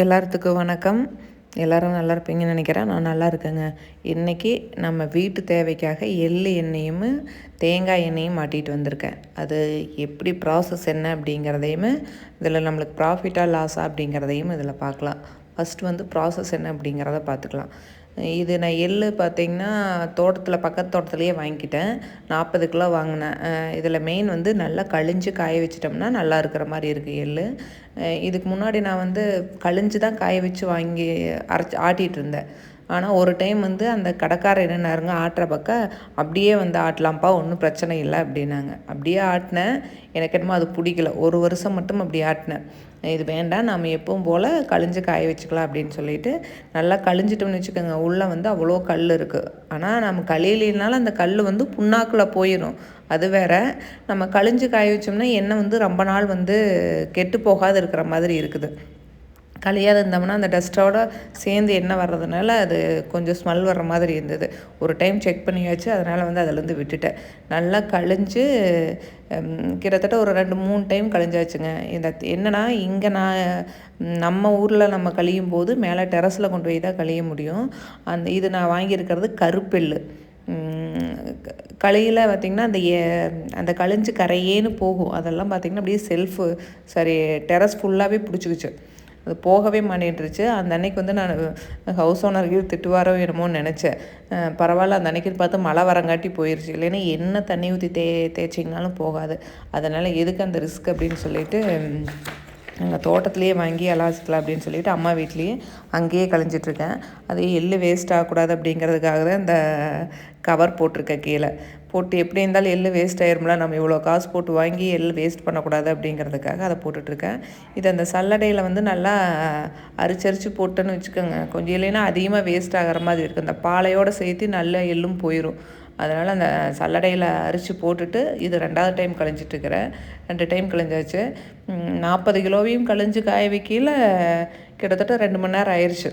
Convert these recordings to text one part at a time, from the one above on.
எல்லாத்துக்கும் வணக்கம். எல்லோரும் நல்லா இருப்பீங்கன்னு நினைக்கிறேன். நான் நல்லா இருக்கேங்க. இன்றைக்கி நம்ம வீட்டு தேவைக்காக எள்ளு எண்ணெயும் தேங்காய் எண்ணெயும் மாட்டிகிட்டு வந்திருக்கேன். அது எப்படி ப்ராசஸ் என்ன அப்படிங்கிறதையும் இதில் நம்மளுக்கு ப்ராஃபிட்டாக லாஸாக அப்படிங்கிறதையும் இதில் பார்க்கலாம். ஃபஸ்ட்டு வந்து ப்ராசஸ் என்ன அப்படிங்கிறத பார்த்துக்கலாம். இது நான் எள்ளு பார்த்திங்கன்னா பக்கத்து தோட்டத்துலேயே வாங்கிக்கிட்டேன். 40 கிலோ வாங்கினேன். இதில் மெயின் வந்து நல்லா கழிஞ்சு காய வச்சிட்டோம்னா நல்லா இருக்கிற மாதிரி இருக்குது எள்ளு. இதுக்கு முன்னாடி நான் வந்து கழிஞ்சு தான் காய வச்சு வாங்கி ஆட்டிகிட்டு இருந்தேன். ஆனால் ஒரு டைம் வந்து அந்த கடைக்காரர் என்னென்னாருங்க, ஆட்டுற பக்கம் அப்படியே வந்து ஆட்டலாம்ப்பா, ஒன்றும் பிரச்சனை இல்லை அப்படின்னாங்க. அப்படியே ஆட்டினேன். எனக்கு என்னமோ அது பிடிக்கல. 1 வருஷம் மட்டும் அப்படி ஆட்டினேன். இது வேண்டாம், நம்ம எப்பவும் போல் கழிஞ்சு காய வச்சுக்கலாம் அப்படின்னு சொல்லிட்டு நல்லா கழிஞ்சிட்டோம்னு வச்சுக்கோங்க. உள்ளே வந்து அவ்வளோ கல் இருக்குது. ஆனால் நம்ம கழியலினாலும் அந்த கல் வந்து புண்ணாக்கில் போயிடும். அது வேற. நம்ம கழிஞ்சு காய வச்சோம்னா எண்ணெய் வந்து ரொம்ப நாள் வந்து கெட்டு போகாது இருக்கிற மாதிரி இருக்குது. கழியாத இருந்தோம்னா அந்த டஸ்ட்டோடு சேர்ந்து எண்ணெய் வர்றதுனால அது கொஞ்சம் ஸ்மெல் வர்ற மாதிரி இருந்தது. ஒரு டைம் செக் பண்ணியாச்சு. அதனால் வந்து அதிலேருந்து விட்டுட்டேன். நல்லா கழிஞ்சு கிட்டத்தட்ட ஒரு 2-3 டைம் கழிஞ்சாச்சுங்க. இந்த என்னென்னா இங்கே நம்ம ஊரில் நம்ம கழியும் போது மேலே டெரஸில் கொண்டு போய் தான் கழிய முடியும். இது நான் வாங்கியிருக்கிறது கருப்பெள்ளு. கழியில் பார்த்திங்கன்னா அந்த கழிஞ்சு கரையேன்னு போகும். அதெல்லாம் பார்த்திங்கன்னா அப்படியே டெரஸ் ஃபுல்லாகவே பிடிச்சிக்கிச்சு. அது போகவே மாட்டேன்ருச்சு. அந்த அன்னைக்கு வந்து நான் ஹவுஸ் ஓனருக்கு திட்டுவாரோ என்னமோன்னு நினச்சேன். பரவாயில்ல, அந்த அன்னைக்கு பார்த்து மழை வரங்காட்டி போயிடுச்சு. இல்லைன்னா என்ன தண்ணி ஊற்றி தேய்ச்சிங்கனாலும் போகாது. அதனால் எதுக்கு அந்த ரிஸ்க் அப்படின்னு சொல்லிட்டு எங்கள் தோட்டத்துலேயே வாங்கி அலாசிக்கலாம் அப்படின்னு சொல்லிட்டு அம்மா வீட்லேயே அங்கேயே கழிஞ்சிட்ருக்கேன். அது எள்ளு வேஸ்ட் ஆகக்கூடாது அப்படிங்கிறதுக்காக தான் இந்த கவர் போட்டிருக்கேன். கீழே போட்டு எப்படி இருந்தாலும் எள்ளு வேஸ்ட் ஆயிரும்ல, நம்ம இவ்வளோ காசு போட்டு வாங்கி எள்ளு வேஸ்ட் பண்ணக்கூடாது அப்படிங்கிறதுக்காக அதை போட்டுட்ருக்கேன். இது அந்த சல்லடையில் வந்து நல்லா அரிச்சு போட்டேன்னு வச்சுக்கோங்க. கொஞ்சம் இல்லைன்னா அதிகமாக வேஸ்ட் ஆகிற மாதிரி இருக்குது. அந்த பாலையோடு சேர்த்து நல்ல எள்ளும் போயிடும். அதனால் அந்த சல்லடையில் அரிச்சு போட்டுட்டு இது 2வது டைம் கழிஞ்சிட்ருக்கிறேன். 2 டைம் கழிஞ்சாச்சு. 40 கிலோவையும் கழிஞ்சு காய வைக்கல கிட்டத்தட்ட 2 மணி நேரம் ஆயிடுச்சு.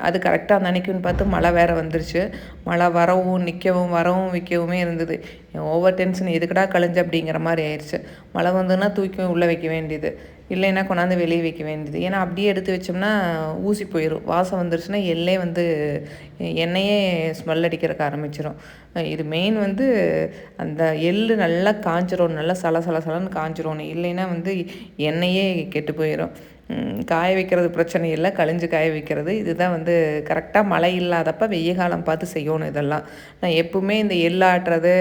அது கரெக்டாக அந்த அன்னைக்குன்னு பார்த்து மழை வேறு வந்துருச்சு. மழை வரவும் வைக்கவுமே இருந்தது. ஓவர் டென்ஷன், எதுக்கடா கழிஞ்சு அப்படிங்கிற மாதிரி ஆயிடுச்சு. மழை வந்துன்னா தூக்கி உள்ளே வைக்க வேண்டியது, இல்லைன்னா கொண்டாந்து வெளியே வைக்க வேண்டியது. ஏன்னா அப்படியே எடுத்து வச்சோம்னா ஊசி போயிடும். வாசம் வந்துருச்சுன்னா எண்ணெயே ஸ்மெல் அடிக்கிறதுக்கு ஆரம்பிச்சிடும். இது மெயின் வந்து அந்த எள்ளு நல்லா காஞ்சிரும், நல்லா சலன்னு காஞ்சிரும். இல்லைன்னா வந்து எண்ணெயே கெட்டு போயிடும். காய வைக்கிறது பிரச்சனை இல்லை, கழிஞ்சு காய வைக்கிறது இதுதான் வந்து கரெக்டாக மழை இல்லாதப்போ வெய்ய காலம் பார்த்து செய்யணும். இதெல்லாம் நான் எப்பவுமே இந்த எள் ஆட்டுறது,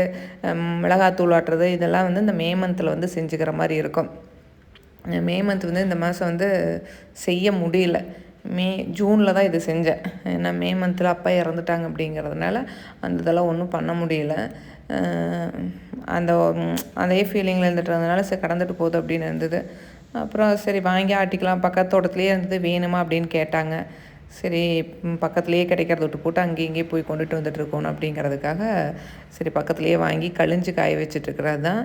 மிளகாத்தூள் ஆட்டுறது இதெல்லாம் வந்து இந்த மே மந்தில் வந்து செஞ்சுக்கிற மாதிரி இருக்கும். மே மந்த் வந்து இந்த மாதம் வந்து செய்ய முடியல. ஜூனில் தான் இது செஞ்சேன். ஏன்னா மே மந்தில் அப்பா இறந்துட்டாங்க அப்படிங்கிறதுனால அந்த இதெல்லாம் ஒன்றும் பண்ண முடியல. அதே ஃபீலிங்கில் இருந்துட்டதுனால சரி கடந்துட்டு போகுது அப்படின்னு இருந்தது. அப்புறம் சரி வாங்கி ஆட்டிக்கலாம், பக்கத்து தோட்டத்துலேயே இருந்தது, வேணுமா அப்படின்னு கேட்டாங்க. சரி பக்கத்துலேயே கிடைக்கிறத விட்டு போட்டு அங்கேயும் போய் கொண்டுட்டு வந்துட்டுருக்கணும் அப்படிங்கிறதுக்காக சரி பக்கத்துலேயே வாங்கி கழிஞ்சு காய வச்சிட்ருக்கிறது தான்.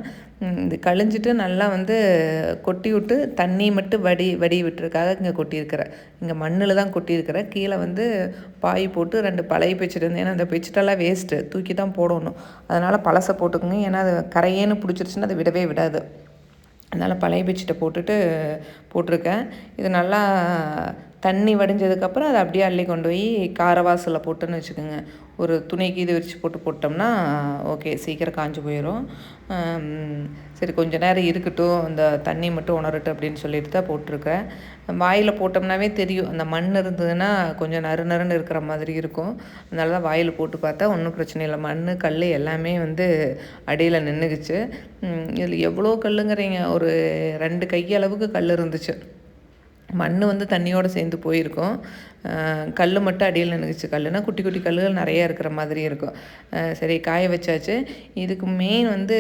இது கழிஞ்சிட்டு நல்லா வந்து கொட்டி விட்டு தண்ணி மட்டும் வடி விட்டுருக்காக இங்கே கொட்டியிருக்கிறேன். இங்கே மண்ணில் தான் கொட்டியிருக்கிறேன். கீழே வந்து பாய் போட்டு 2 பழைய பெட்ஷீட் இருந்தது. ஏன்னா அந்த பெட்ஷீட்டெல்லாம் வேஸ்ட்டு, தூக்கி தான் போடணும். அதனால் பழசை போட்டுக்குங்க. ஏன்னா அது கரையேன்னு பிடிச்சிருச்சுன்னா அதை விடவே விடாது. அதனால் பழைய பெட்ஷீட்டை போட்டிருக்கேன். இது நல்லா தண்ணி வடிஞ்சதுக்கப்புறம் அதை அப்படியே அள்ளி கொண்டு போய் காரவாசலில் போட்டுன்னு வச்சுக்கோங்க. ஒரு துணிக்கு இது விரித்து போட்டோம்னா ஓகே, சீக்கிரம் காஞ்சி போயிடும். சரி கொஞ்ச நேரம் இருக்கட்டும், அந்த தண்ணி மட்டும் உணரட்டும் அப்படின்னு சொல்லிட்டு தான் போட்டிருக்கேன். வாயில் போட்டோம்னாவே தெரியும், அந்த மண் இருந்ததுன்னா கொஞ்சம் நறுன்னு இருக்கிற மாதிரி இருக்கும். அதனால தான் வாயில் போட்டு பார்த்தா ஒன்றும் பிரச்சனை இல்லை. மண் கல் எல்லாமே வந்து அடியில் நின்றுக்குச்சு. இதில் எவ்வளோ கல்லுங்கிறீங்க, ஒரு 2 கையளவுக்கு கல் இருந்துச்சு. மண் வந்து தண்ணியோடு சேர்ந்து போயிருக்கும். கல் மட்டும் அடியில் நின்றுச்சு. கல்லுனா குட்டி குட்டி கல்லுகள் நிறையா இருக்கிற மாதிரி இருக்கும். சரி காய வச்சாச்சு. இதுக்கு மெயின் வந்து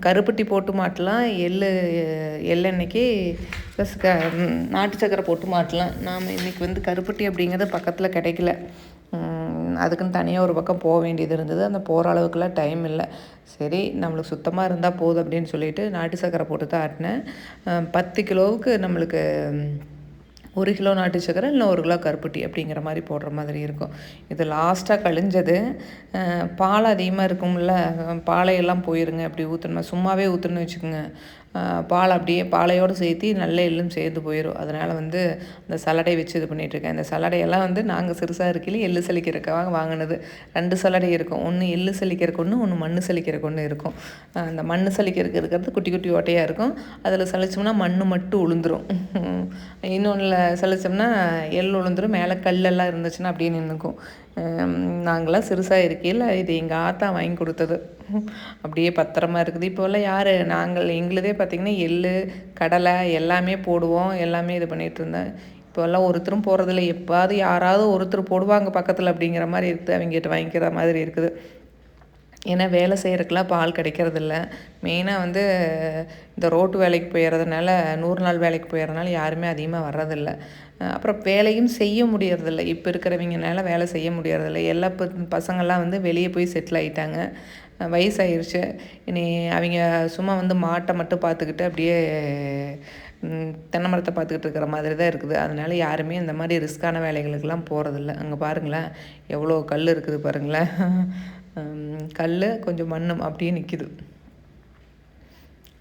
கருப்பட்டி போட்டு மாட்டலாம், எள்ளெண்ணெய்க்கு ப்ளஸ் நாட்டு சக்கரை போட்டு மாட்டலாம். நாம் இன்றைக்கி வந்து கருப்பட்டி அப்படிங்கிறது பக்கத்தில் கிடைக்கல. அதுக்குன்னு தனியாக ஒரு பக்கம் போக வேண்டியது இருந்தது. அந்த போகிற அளவுக்குலாம் டைம் இல்லை. சரி நம்மளுக்கு சுத்தமாக இருந்தால் போதும் அப்படின்னு சொல்லிட்டு நாட்டு சக்கரை போட்டு தான் ஆட்டினேன். 10 கிலோவுக்கு நம்மளுக்கு 1 கிலோ நாட்டு சக்கரை இல்லை 1 கிலோ கருப்பட்டி அப்படிங்கிற மாதிரி போடுற மாதிரி இருக்கும். இது லாஸ்ட்டாக கழிஞ்சது. பால் அதிகமாக இருக்கும்ல, பாலையெல்லாம் போயிருங்க அப்படி ஊற்றணுமா, சும்மாவே ஊற்றணும்னு வச்சுக்கோங்க. பால் அப்படியே பாலையோடு சேர்த்து நல்ல எள்ளும் சேர்ந்து போயிடும். அதனால் வந்து அந்த சல்லடை வச்சு இது பண்ணிகிட்ருக்கேன். இந்த சல்லடையெல்லாம் வந்து நாங்கள் சிறுசாக இருக்கையில் எள்ளு சலிக்கிறதுக்காக வாங்கினது. 2 சல்லடை இருக்கும். ஒன்று எள்ளு சலிக்கிறதுக்கு ஒன்று, ஒன்று மண் சலிக்கிறதுக்கு ஒன்று இருக்கும். அந்த மண் சலிக்கிறதுக்கு இருக்கிறது குட்டி குட்டி ஓட்டையாக இருக்கும். அதில் சலிச்சோம்னா மண் மட்டும் உளுந்துரும். இன்னொன்றில் சலிச்சோம்னா எள் உளுந்துரும். மேலே கல்லெல்லாம் இருந்துச்சுன்னா அப்படியே நின்றுக்கும். நாங்களாம் சிறுசாக இருக்கையில் இது எங்கள் ஆத்தா வாங்கி கொடுத்தது. அப்படியே பத்திரமா இருக்குது. இப்போல்லாம் யார் எங்களுதே பார்த்திங்கன்னா எள், கடலை எல்லாமே போடுவோம். எல்லாமே இது பண்ணிகிட்டு இருந்தேன். இப்போல்லாம் ஒருத்தரும் போடுறதில்ல. எப்பாவது யாராவது ஒருத்தர் போடுவாங்க பக்கத்தில் அப்படிங்கிற மாதிரி இருக்குது. அவங்ககிட்ட வாங்கிக்கிற மாதிரி இருக்குது. ஏன்னா வேலை செய்கிறதுக்கெலாம் பால் கிடைக்கிறதில்ல. மெயினாக வந்து இந்த ரோட்டு வேலைக்கு போயிடுறதுனால 100 நாள் வேலைக்கு போயிடுறதுனால யாருமே அதிகமாக வர்றதில்ல. அப்புறம் வேலையும் செய்ய முடியறதில்ல. இப்போ இருக்கிறவங்கனால வேலை செய்ய முடியறதில்ல. எல்லா பசங்கள்லாம் வந்து வெளியே போய் செட்டில் ஆகிட்டாங்க. வயசாயிருச்சு. இனி அவங்க சும்மா வந்து மாட்டை மட்டும் பார்த்துக்கிட்டு அப்படியே தென்னை மரத்தை பார்த்துக்கிட்டு இருக்கிற மாதிரி தான் இருக்குது. அதனால் யாருமே இந்த மாதிரி ரிஸ்க்கான வேலைகளுக்கெல்லாம் போகிறதில்ல. அங்கே பாருங்களேன் எவ்வளோ கல் இருக்குது பாருங்களேன். கல் கொஞ்சம் மண்ணும் அப்படியே நிற்கிது.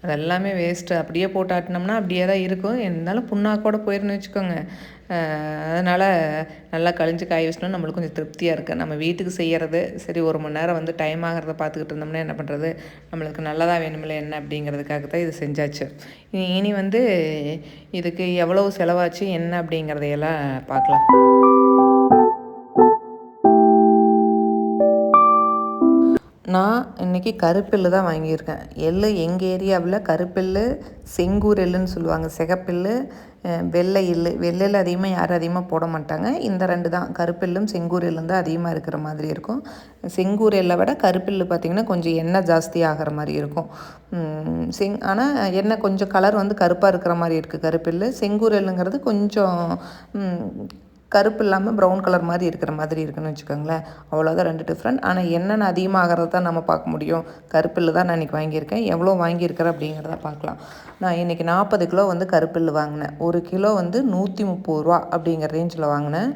அதெல்லாமே வேஸ்ட்டு. அப்படியே போட்டு ஆட்டினோம்னா அப்படியே தான் இருக்கும். இருந்தாலும் புண்ணாக்கோட போயிருன்னு வச்சுக்கோங்க. அதனால் நல்லா கழிஞ்சு காய வச்சிட்டோம். நம்மளுக்கு கொஞ்சம் திருப்தியாக இருக்குது. நம்ம வீட்டுக்கு செய்கிறது சரி 1 மணி நேரம் வந்து டைம் ஆகிறத பார்த்துக்கிட்டு இருந்தோம்னா என்ன பண்ணுறது, நம்மளுக்கு நல்லதாக வேணுமில்ல என்ன அப்படிங்கிறதுக்காக தான் இது செஞ்சாச்சு. இனி வந்து இதுக்கு எவ்வளோ செலவாச்சு என்ன அப்படிங்கிறதையெல்லாம் பார்க்கலாம். நான் இன்றைக்கி கருப்பெல்லு தான் வாங்கியிருக்கேன். எள் எங்கள் ஏரியாவில் கருப்பெல்லு, செங்கூர் எள்ளுன்னு சொல்லுவாங்க. சிகப்பெல்லு, வெள்ளை எள். வெள்ளையில் அதிகமாக யாரும் அதிகமாக போட மாட்டாங்க. இந்த 2 தான், கருப்பெல்லும் செங்கூர் எள்ளும் தான் அதிகமாக இருக்கிற மாதிரி இருக்கும். செங்கூர் எள்ளை விட கருப்பெல்லு பார்த்திங்கன்னா கொஞ்சம் எண்ணெய் ஜாஸ்தி ஆகிற மாதிரி இருக்கும். ஆனால் எண்ணெய் கொஞ்சம் கலர் வந்து கருப்பாக இருக்கிற மாதிரி இருக்குது கருப்பெல்லு. செங்கூர் எள்ளுங்கிறது கொஞ்சம் கருப்பு இல்லாமல் ப்ரௌன் கலர் மாதிரி இருக்கிற மாதிரி இருக்குன்னு வச்சுக்கோங்களேன். அவ்வளோதான் 2 டிஃப்ரெண்ட். ஆனால் என்னென்ன அதிகமாகிறது தான் நம்ம பார்க்க முடியும். கருப்பில் தான் நான் இன்றைக்கி வாங்கியிருக்கேன். எவ்வளோ வாங்கியிருக்கிறேன் அப்படிங்கிறத பார்க்கலாம். நான் இன்றைக்கி 40 கிலோ வந்து கருப்பில் வாங்கினேன். 1 கிலோ வந்து 130 ரூபா அப்படிங்கிற ரேஞ்சில் வாங்கினேன்.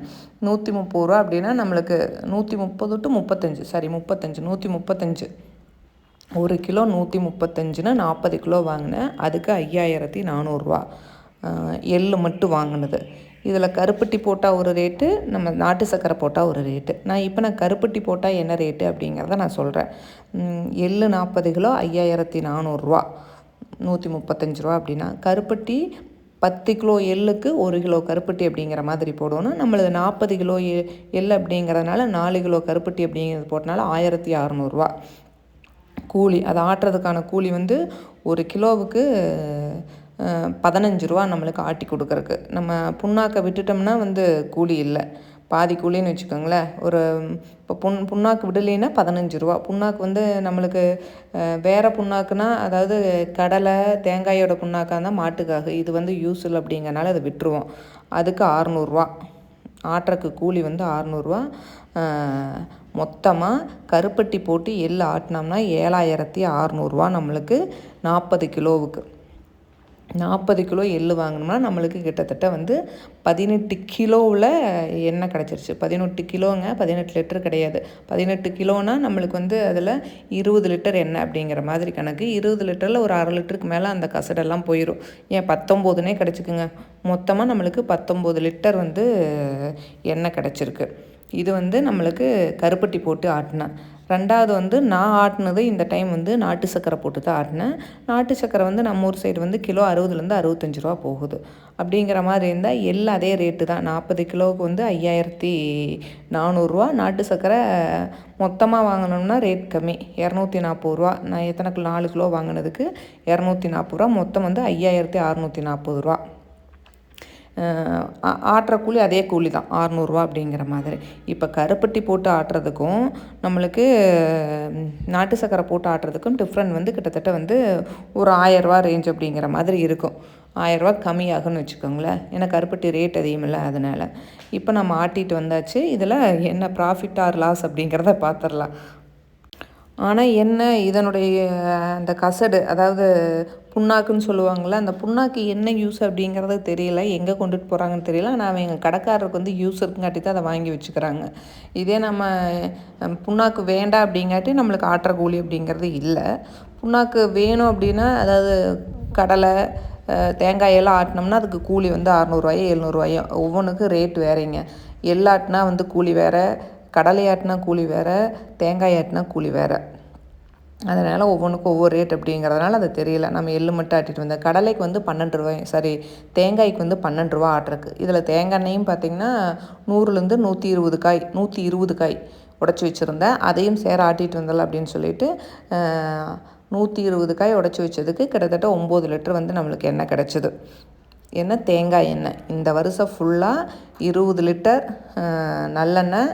130 ரூபா அப்படின்னா நம்மளுக்கு 130 டு 35 135 1 கிலோ 135ன்னா 40 கிலோ வாங்கினேன். அதுக்கு 5400 ரூபா எள் மட்டும் வாங்கினது. இதில் கருப்பட்டி போட்டால் ஒரு ரேட்டு, நம்ம நாட்டு சர்க்கரை போட்டால் ஒரு ரேட்டு. நான் கருப்பட்டி போட்டால் என்ன ரேட்டு அப்படிங்கிறத நான் சொல்கிறேன். எள் 40 கிலோ 5400 ரூபா, 135 ரூபா அப்படின்னா கருப்பட்டி 10 கிலோ எள்ளுக்கு 1 கிலோ கருப்பட்டி அப்படிங்கிற மாதிரி போடணும். நம்மளது 40 கிலோ எள் அப்படிங்கிறதுனால 4 கிலோ கருப்பட்டி அப்படிங்கிறது போட்டனால 1600 ரூபா கூலி. அதை ஆட்டுறதுக்கான கூலி வந்து 1 கிலோவுக்கு 15 ரூபா நம்மளுக்கு ஆட்டி கொடுக்குறக்கு. நம்ம புண்ணாக்கை விட்டுட்டோம்னா வந்து கூலி இல்லை, பாதி கூலின்னு வச்சுக்கோங்களேன். இப்போ புண்ணாக்கு விடலைன்னா 15 ரூபா. புண்ணாக்கு வந்து நம்மளுக்கு வேறு புண்ணாக்குனா, அதாவது கடலை தேங்காயோட புண்ணாக்காக இருந்தால் மாட்டுக்காக, இது வந்து யூஸ் இல்லை அப்படிங்கிறனால அதை விட்டுருவோம். அதுக்கு 600 ஆட்டுறக்கு கூலி வந்து 600 மொத்தமாக கருப்பட்டி போட்டு எள் ஆட்டினோம்னா 7600 நம்மளுக்கு 40 கிலோவுக்கு. 40 கிலோ எள் வாங்கினோம்னா நம்மளுக்கு கிட்டத்தட்ட வந்து 18 கிலோவில் எண்ணெய் கிடச்சிருச்சு. 18 கிலோங்க, 18 லிட்டர் கிடையாது. 18 கிலோனா நம்மளுக்கு வந்து அதில் 20 லிட்டர் எண்ணெய் அப்படிங்கிற மாதிரி கணக்கு. 20 லிட்டரில் ஒரு அரை லிட்டருக்கு மேலே அந்த கசடெல்லாம் போயிடும். ஏன் 19னே கிடச்சிக்குங்க. மொத்தமாக நம்மளுக்கு 19 லிட்டர் வந்து எண்ணெய் கிடச்சிருக்கு. இது வந்து நம்மளுக்கு கருப்பட்டி போட்டு ஆட்டினேன். 2வது வந்து நான் ஆட்டினது இந்த டைம் வந்து நாட்டு சக்கரை போட்டு தான் ஆட்டினேன். நாட்டு சக்கரை வந்து நம்ம ஊர் சைடு வந்து கிலோ 60லேருந்து 65 ரூபா போகுது. அப்படிங்கிற மாதிரி இருந்தால் எல்லாம் அதே ரேட்டு தான். 40 கிலோவுக்கு வந்து 5400 ரூபா. நாட்டு சக்கரை மொத்தமாக வாங்கினோம்னா ரேட் கம்மி, 240 ரூபா. நான் 4 கிலோ வாங்கினதுக்கு 240 ரூபா. மொத்தம் வந்து 5640 ரூபா. ஆட்டுற கூலி அதே கூலி தான், 600 ரூபா அப்படிங்கிற மாதிரி. இப்போ கருப்பட்டி போட்டு ஆட்டுறதுக்கும் நம்மளுக்கு நாட்டு சக்கரை போட்டு ஆட்டுறதுக்கும் டிஃப்ரெண்ட் வந்து கிட்டத்தட்ட வந்து ஒரு 1000 ரூபா ரேஞ்ச் அப்படிங்கிற மாதிரி இருக்கும். 1000 ரூபா கம்மியாகும்னு வச்சுக்கோங்களேன். ஏன்னா கருப்பட்டி ரேட் அதிகமில்லை, அதனால். இப்போ நம்ம ஆட்டிட்டு வந்தாச்சு. இதில் என்ன ப்ராஃபிட் ஆர் லாஸ் அப்படிங்கிறத பார்த்துடலாம். ஆனால் என்ன இதனுடைய அந்த கசடு, அதாவது புண்ணாக்குன்னு சொல்லுவாங்கள்ல, அந்த புண்ணாக்கு என்ன யூஸ் அப்படிங்கிறது தெரியல, எங்கே கொண்டுட்டு போகிறாங்கன்னு தெரியல. ஆனால் அவங்க கடைக்காரருக்கு வந்து யூஸ் இருக்குங்காட்டி தான் அதை வாங்கி வச்சுக்கிறாங்க. இதே நம்ம புண்ணாக்கு வேண்டாம் அப்படிங்காட்டி நம்மளுக்கு ஆட்டுற கூலி அப்படிங்கிறது இல்லை. புண்ணாக்கு வேணும் அப்படின்னா, அதாவது கடலை தேங்காயெல்லாம் ஆட்டினோம்னா அதுக்கு கூலி வந்து 600 700 ஒவ்வொன்றுக்கு ரேட் வேறேங்க. எள்ளாட்டினா வந்து கூலி வேறு, கடலை ஆட்டினா கூலி வேறு, தேங்காய் ஆட்டினா கூலி வேறு. அதனால் ஒவ்வொன்றுக்கும் ஒவ்வொரு ரேட் அப்படிங்கிறதுனால அது தெரியல. நம்ம எள்ளு மட்டும் ஆட்டிட்டு வந்தேன். கடலைக்கு வந்து 12 ரூபாய், சாரி தேங்காய்க்கு வந்து 12 ரூபா ஆட்டுறக்கு. இதில் தேங்காய் எண்ணெயும் பார்த்திங்கன்னா 100லேருந்து 120 காய் உடச்சி வச்சுருந்தேன். அதையும் சேர ஆட்டிகிட்டு வந்தல அப்படின்னு சொல்லிட்டு 120 காய் உடச்சி வச்சதுக்கு கிட்டத்தட்ட 9 லிட்டர் வந்து நம்மளுக்கு எண்ணெய் கிடச்சிது. தேங்காய் எண்ணெய் இந்த வருஷம் ஃபுல்லாக 20 லிட்டர் நல்லெண்ணெய்,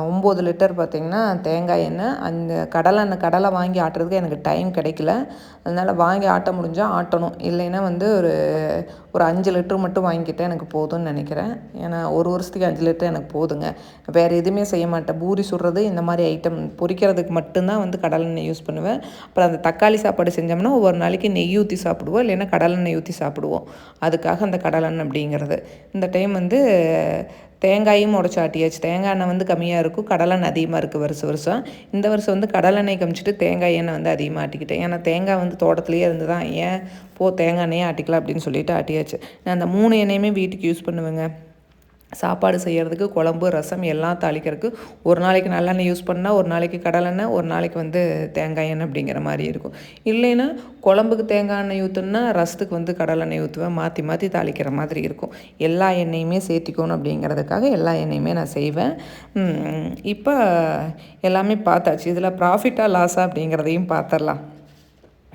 9 லிட்டர் பார்த்திங்கன்னா தேங்காய் எண்ணெய். அந்த கடலை வாங்கி ஆட்டுறதுக்கு எனக்கு டைம் கிடைக்கல. அதனால் வாங்கி ஆட்ட முடிஞ்சால் ஆட்டணும், இல்லைன்னா வந்து ஒரு 5 லிட்டர் மட்டும் வாங்கிக்கிட்டேன் எனக்கு போதும்னு நினைக்கிறேன். ஏன்னா ஒரு வருஷத்துக்கு 5 லிட்டர் எனக்கு போதுங்க. வேறு எதுவுமே செய்ய மாட்டேன். பூரி சுடுறது இந்த மாதிரி ஐட்டம் பொரிக்கிறதுக்கு மட்டும்தான் வந்து கடலெண்ணெய் யூஸ் பண்ணுவேன். அப்புறம் அந்த தக்காளி சாப்பாடு செஞ்சோம்னா ஒவ்வொரு நாளைக்கு நெய் ஊற்றி சாப்பிடுவோம், இல்லைன்னா கடலெண்ணெய் ஊற்றி சாப்பிடுவோம். அதுக்காக அந்த கடலெண்ணெய் அப்படிங்கிறது. இந்த டைம் வந்து தேங்காயும் உடச்சி ஆட்டியாச்சு. தேங்காய் எண்ணெய் வந்து கம்மியாக இருக்கும், கடலெண்ணெய் அதிகமாக இருக்குது வருஷம். இந்த வருஷம் வந்து கடலெண்ணெய் கமிச்சிட்டு தேங்காய் எண்ணெய் வந்து அதிகமாக ஆட்டிக்கிட்டேன். ஏன்னா தேங்காய் வந்து தோட்டத்துலேயே இருந்து தான், தேங்காய் எண்ணெயே ஆட்டிக்கலாம் அப்படின்னு சொல்லிட்டு ஆட்டியாச்சு. நான் அந்த 3 எண்ணெயுமே வீட்டுக்கு யூஸ் பண்ணுவேங்க. சாப்பாடு செய்கிறதுக்கு, குழம்பு, ரசம் எல்லாம் தாளிக்கிறதுக்கு. ஒரு நாளைக்கு நல்லெண்ணெய் யூஸ் பண்ணால், ஒரு நாளைக்கு கடலெண்ணெய், ஒரு நாளைக்கு வந்து தேங்காய் எண்ணெய் அப்படிங்கிற மாதிரி இருக்கும். இல்லைன்னா குழம்புக்கு தேங்காய் எண்ணெய் ஊற்றுனா ரசத்துக்கு வந்து கடலெண்ணெய் ஊற்றுவேன். மாற்றி மாற்றி தாளிக்கிற மாதிரி இருக்கும். எல்லா எண்ணெயுமே சேர்த்திக்கணும் அப்படிங்கிறதுக்காக எல்லா எண்ணெயுமே நான் செய்வேன். இப்போ எல்லாமே பார்த்தாச்சு. இதில் ப்ராஃபிட்டாக லாஸாக அப்படிங்கிறதையும் பார்த்துடலாம்.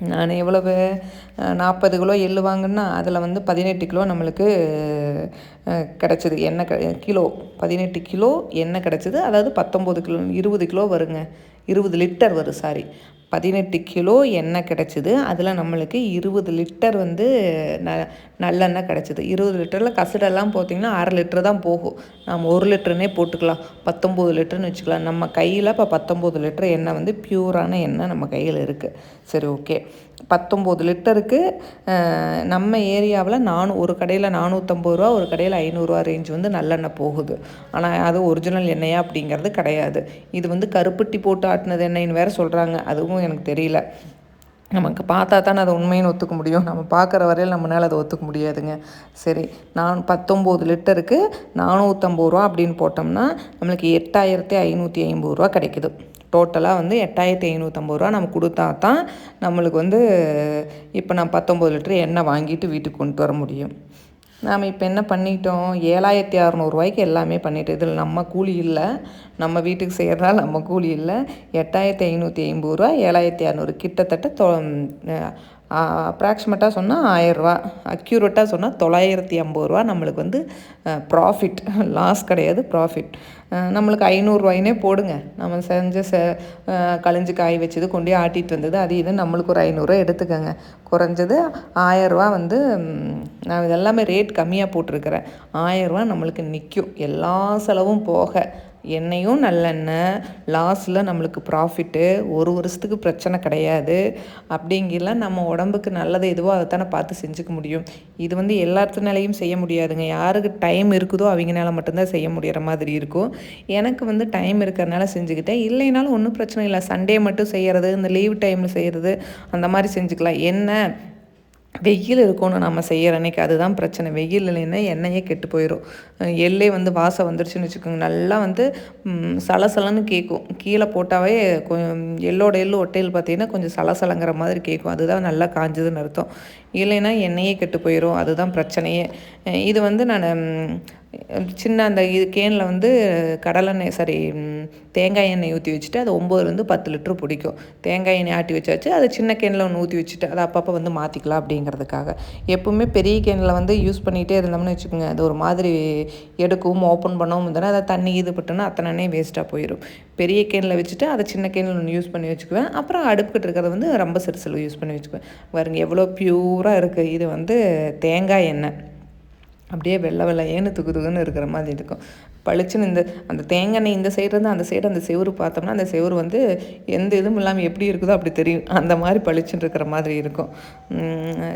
நான் எவ்வளவு 40 கிலோ எள்ளு வாங்கினா அதில் வந்து 18 கிலோ நம்மளுக்கு கிடச்சிது எண்ணெய். கிலோ 18 கிலோ எண்ணெய் கிடச்சிது. அதாவது 19 கிலோ 20 கிலோ வருங்க, 20 லிட்டர் வரும், சாரி 18 கிலோ எண்ணெய் கிடச்சிது. அதில் நம்மளுக்கு 20 லிட்டர் வந்து நல்லெண்ணெய் கிடச்சிது. 20 லிட்டரில் கசடெல்லாம் பார்த்திங்கன்னா 1/2 லிட்டர் தான் போகும். நம்ம 1 லிட்டருனே போட்டுக்கலாம், 19 லிட்டர்னு வச்சுக்கலாம். நம்ம கையில் இப்போ 19 லிட்டர் எண்ணெய் வந்து பியூரான எண்ணெய் நம்ம கையில் இருக்குது. சரி, ஓகே. 19 லிட்டருக்கு நம்ம ஏரியாவில் ஒரு கடையில் 450 ரூபா, ஒரு கடையில் 500 ரூபா ரேஞ்ச் வந்து நல்லெண்ணெய் போகுது. ஆனால் அது ஒரிஜினல் எண்ணெயா அப்படிங்கிறது கிடையாது. இது வந்து கருப்பட்டி போட்டு ஆட்டினது எண்ணெய்ன்னு வேறு சொல்கிறாங்க. அதுவும் எனக்கு தெரியல. நமக்கு பார்த்தா தானே அதை உண்மைன்னு ஒத்துக்க முடியும். நம்ம பார்க்குற வரையில் நம்மளால் அதை ஒத்துக்க முடியாதுங்க. சரி, 19 லிட்டருக்கு 450 ரூபா அப்படின்னு போட்டோம்னா நம்மளுக்கு 8550 ரூபா கிடைக்குது. டோட்டலாக வந்து 8550 ரூபா நம்ம கொடுத்தா தான் நம்மளுக்கு வந்து இப்போ நான் 19 லிட்டர் எண்ணெய் வாங்கிட்டு வீட்டுக்கு கொண்டு வர முடியும். நாம் இப்போ என்ன பண்ணிட்டோம், 7600 ரூபாய்க்கு எல்லாமே பண்ணிட்டோம். இதில் நம்ம கூலி இல்லை, நம்ம வீட்டுக்கு செய்கிறதால நம்ம கூலி இல்லை. 8550 ரூபா, 7600 கிட்டத்தட்ட அப்ராக்சிமேட்டாக சொன்னால் 1000 ரூபா, அக்யூரேட்டாக சொன்னால் 950 ரூபா நம்மளுக்கு வந்து ப்ராஃபிட். லாஸ் கிடையாது, ப்ராஃபிட். நம்மளுக்கு 500 ரூபாயினே போடுங்க. நம்ம செஞ்ச கழிஞ்சு காய் வச்சது கொண்டு ஆட்டிகிட்டு வந்தது அது இது நம்மளுக்கு ஒரு 500 ரூபா எடுத்துக்கோங்க. குறைஞ்சது 1000 ரூபா வந்து நான் இதெல்லாமே ரேட் கம்மியாக போட்டிருக்கிறேன். 1000 ரூபா நம்மளுக்கு நிற்கும், எல்லா செலவும் போக. எண்ணெயும் நல்லெண்ணெய், லாஸில் நம்மளுக்கு ப்ராஃபிட்டு. ஒரு வருஷத்துக்கு பிரச்சனை கிடையாது. அப்படிங்கலாம் நம்ம உடம்புக்கு நல்லது எதுவோ அதை தானே பார்த்து செஞ்சுக்க முடியும். இது வந்து எல்லாத்துனாலையும் செய்ய முடியாதுங்க. யாருக்கு டைம் இருக்குதோ அவங்கனால மட்டும்தான் செய்ய முடிகிற மாதிரி இருக்கும். எனக்கு வந்து டைம் இருக்கிறதுனால செஞ்சுக்கிட்டேன். இல்லைனாலும் ஒன்றும் பிரச்சனை இல்லை. சண்டே மட்டும் செய்கிறது, இந்த லீவ் டைமில் செய்கிறது, அந்த மாதிரி செஞ்சுக்கலாம். என்ன வெயில் இருக்கணும் நம்ம செய்கிற அன்றைக்கி, அதுதான் பிரச்சனை. வெயில் இல்லைன்னா எண்ணெயே கெட்டு போயிடும். எள்ளே வந்து வாசம் வந்துருச்சுன்னு வச்சுக்கோங்க, நல்லா வந்து சலசலன்னு கேட்கும். கீழே போட்டாவே கொஞ்சம் எள்ளு ஒட்டையில் பார்த்திங்கன்னா கொஞ்சம் சலசலங்கிற மாதிரி கேட்கும். அதுதான் நல்லா காஞ்சதுன்னு அர்த்தம். இல்லைன்னா எண்ணெயே கெட்டு போயிடும், அதுதான் பிரச்சனையே. இது வந்து நான் சின்ன அந்த கேனில் வந்து தேங்காய் எண்ணெய் ஊற்றி வச்சுட்டு அது 9லேருந்து 10 லிட்டரு பிடிக்கும். தேங்காய் எண்ணெய் ஆட்டி வச்சாச்சு. அது சின்ன கேனில் ஒன்று ஊற்றி வச்சுட்டு அதை அப்பப்போ வந்து மாற்றிக்கலாம் அப்படிங்கிறதுக்காக. எப்போவுமே பெரிய கேனில் வந்து யூஸ் பண்ணிகிட்டே இருந்தோம்னு வச்சுக்கோங்க, அது ஒரு மாதிரி எடுக்கவும் ஓப்பன் பண்ணவும் இருந்தோன்னா அதை தண்ணி பட்டோன்னா அத்தனை எண்ணெய் வேஸ்ட்டாக போயிடும். பெரிய கேனில் வச்சுட்டு அதை சின்ன கேனில் ஒன்று யூஸ் பண்ணி வச்சுக்குவேன். அப்புறம் அடுப்புக்கிட்டு இருக்கிறத வந்து ரொம்ப சிறுசில் யூஸ் பண்ணி வச்சுக்குவேன். பாருங்க எவ்வளோ ப்யூராக இருக்குது. இது வந்து தேங்காய் எண்ணெய். அப்படியே வெள்ளை வெள்ளையேன்னு துகுதுகுன்னு இருக்கிற மாதிரி இருக்கும். பளிச்சுன்னு அந்த தேங்காய் எண்ணெய் இந்த சைடு இருந்து அந்த சைடு அந்த செவுரு பார்த்தோம்னா அந்த செவுரு வந்து எந்த இதுவும் இல்லாமல் எப்படி இருக்குதோ அப்படி தெரியும். அந்த மாதிரி பளிச்சுன்னு இருக்கிற மாதிரி இருக்கும்.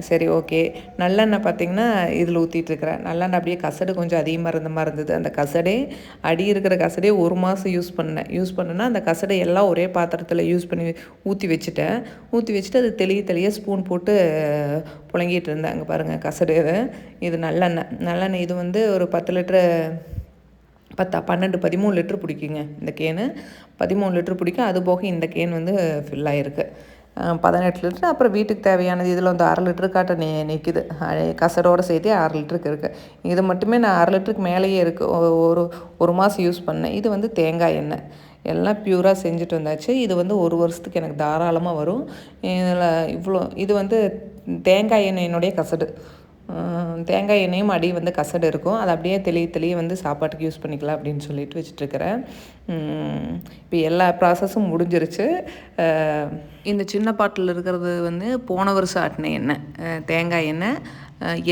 சரி, ஓகே. நல்லெண்ணெய் பார்த்திங்கன்னா இதில் ஊற்றிட்டுருக்கிறேன். நல்லெண்ணெய் அப்படியே கசடு கொஞ்சம் அதிகமாக இருந்த மாதிரி இருந்தது. அந்த கசடே அடி இருக்கிற கசடே 1 மாதம் யூஸ் பண்ணேன்னா அந்த கசடை எல்லாம் ஒரே பாத்திரத்தில் யூஸ் பண்ணி ஊற்றி வச்சுட்டு அது தெளிய ஸ்பூன் போட்டு புழங்கிட்டு இருந்தேன். அங்கே பாருங்கள் கசடு. இது நல்லெண்ணெய் இது வந்து ஒரு 10 லிட்டரு 13 லிட்டர் பிடிக்குங்க. இந்த கேனு 13 லிட்டர் பிடிக்கும். அது போக இந்த கேன் வந்து ஃபில் ஆகிருக்கு 18 லிட்டர். அப்புறம் வீட்டுக்கு தேவையானது இதில் வந்து 1/2 லிட்டருக்காட்ட நிற்கிது. கசடோடு சேர்த்து 1/2 லிட்டருக்கு இருக்குது. இது மட்டுமே நான் 1/2 லிட்டருக்கு மேலேயே இருக்குது. ஒரு மாதம் யூஸ் பண்ணேன். இது வந்து தேங்காய் எண்ணெய் எல்லாம் பியூராக செஞ்சுட்டு வந்தாச்சு. இது வந்து 1 வருஷத்துக்கு எனக்கு தாராளமாக வரும். இதில் இது வந்து தேங்காய் எண்ணெயினுடைய கசடு. தேங்காய் எண்ணெயும் அடி வந்து கசடு இருக்கும். அதை அப்படியே தெளிய வந்து சாப்பாட்டுக்கு யூஸ் பண்ணிக்கலாம் அப்படின்னு சொல்லிட்டு வச்சுட்ருக்கிறேன். இப்போ எல்லா ப்ராசஸும் முடிஞ்சிருச்சு. இந்த சின்ன பாட்டில் இருக்கிறது வந்து போன வருஷம் ஆட்டின எண்ணெய், தேங்காய் எண்ணெய்.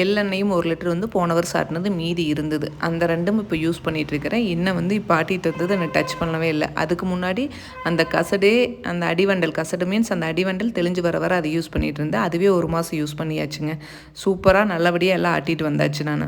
எள்ளெண்ணெயும் 1 லிட்டர் வந்து போன வருஷம் ஆட்டினது மீதி இருந்தது. அந்த 2ம் இப்போ யூஸ் பண்ணிகிட்ருக்கிறேன். இன்னும் வந்து இப்போ ஆட்டிகிட்டு இருந்தது நான் டச் பண்ணவே இல்லை. அதுக்கு முன்னாடி அந்த கசடே, அந்த அடிவண்டல் கசடு மீன்ஸ் அந்த அடிவண்டல் தெளிஞ்சு வர அதை யூஸ் பண்ணிகிட்டு இருந்தேன். அதுவே 1 மாதம் யூஸ் பண்ணியாச்சுங்க. சூப்பராக நல்லபடியாக எல்லாம் ஆட்டிகிட்டு வந்தாச்சு நான்.